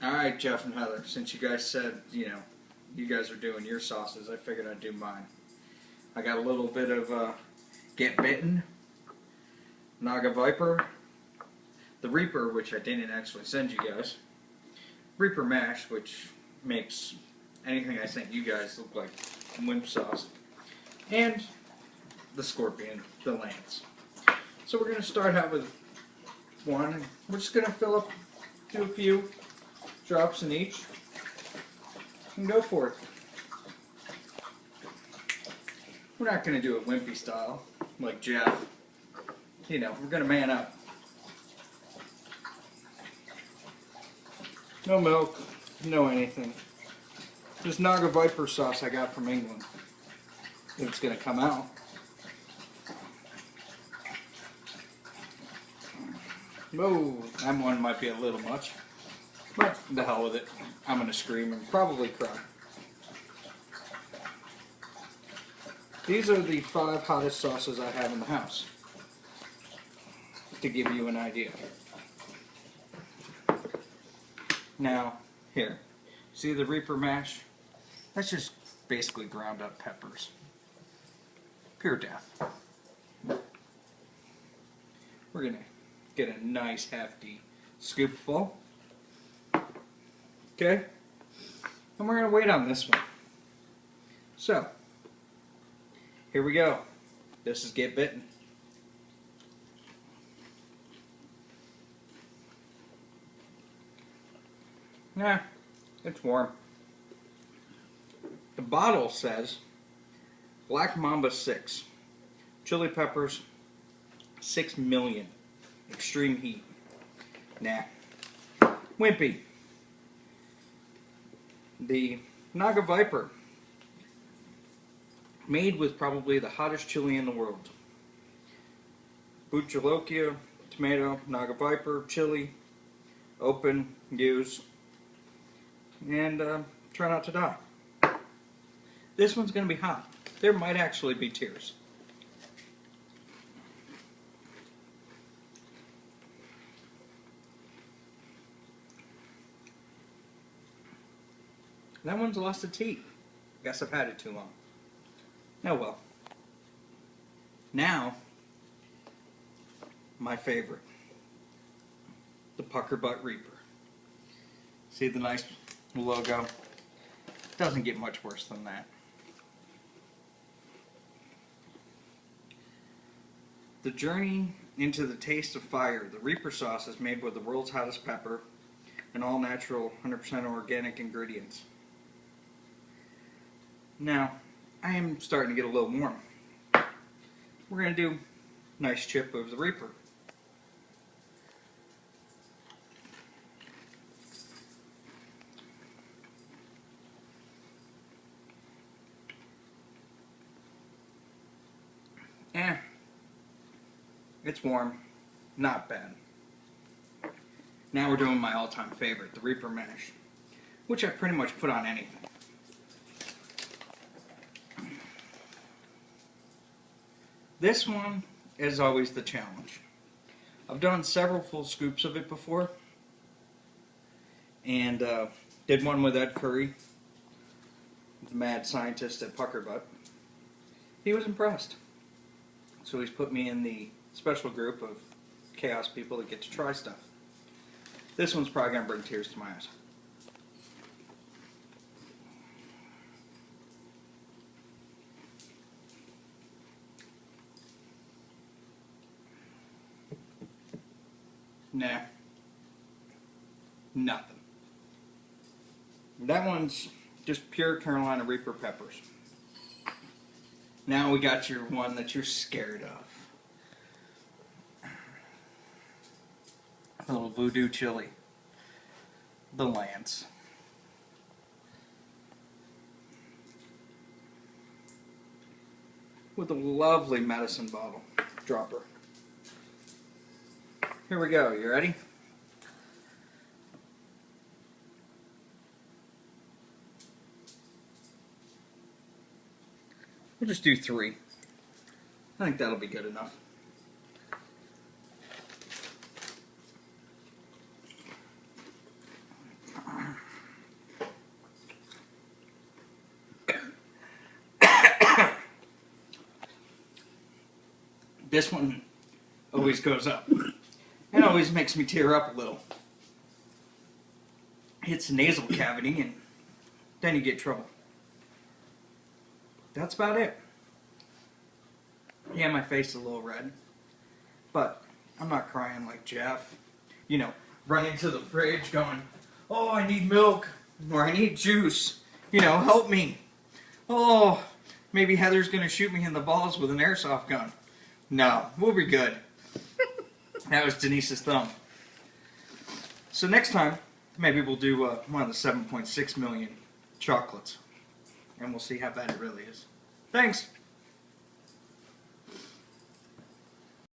Alright, Jeff and Heather, since you guys said, you guys are doing your sauces, I figured I'd do mine. I got a little bit of Get Bitten, Naga Viper, the Reaper, which I didn't actually send you guys, Reaper Mash, which makes anything I sent you guys look like wimp sauce, and the Scorpion, the Lance. So we're going to start out with one. We're just going to fill up to a few drops in each and go for it. We're not going to do it wimpy style like Jeff. We're going to man up. No milk, no anything. This Naga Viper sauce I got from England. It's going to come out. Whoa, that one might be a little much. But the hell with it. I'm going to scream and probably cry. These are the 5 hottest sauces I have in the house, to give you an idea. Now, here. See the Reaper Mash? That's just basically ground up peppers. Pure death. We're going to get a nice hefty scoopful. Okay? And we're going to wait on this one. So, here we go. This is Get Bitten. Nah, it's warm. The bottle says Black Mamba 6. Chili peppers, 6 million. Extreme heat. Nah. Wimpy. The Naga Viper. Made with probably the hottest chili in the world. Buchalokia, tomato, Naga Viper, chili. Open, use. And try not to die. This one's going to be hot. There might actually be tears. That one's lost its heat. Guess I've had it too long. Oh well. Now, my favorite. The Pucker Butt Reaper. See the nice logo? Doesn't get much worse than that. The journey into the taste of fire. The Reaper sauce is made with the world's hottest pepper and all natural, 100% organic ingredients. Now, I am starting to get a little warm. We're going to do a nice chip of the Reaper. It's warm. Not bad. Now we're doing my all-time favorite, the Reaper Mash, which I pretty much put on anything. This one is always the challenge. I've done several full scoops of it before, and did one with Ed Curry, the mad scientist at Pucker Butt. He was impressed. So he's put me in the special group of chaos people that get to try stuff. This one's probably going to bring tears to my eyes. Nah. Nothing. That one's just pure Carolina Reaper peppers. Now we got your one that you're scared of. A little voodoo chili. The Lance. With a lovely medicine bottle dropper. Here we go. You ready? We'll just do 3. I think that'll be good enough. This one always goes up. It always makes me tear up a little. Hits the nasal cavity and then you get trouble. That's about it. Yeah, my face is a little red. But I'm not crying like Jeff. You know, running to the fridge going, oh, I need milk. Or I need juice. You know, help me. Oh, maybe Heather's going to shoot me in the balls with an airsoft gun. No, we'll be good. That was Denise's thumb. So next time, maybe we'll do one of the 7.6 million chocolates. And we'll see how bad it really is. Thanks.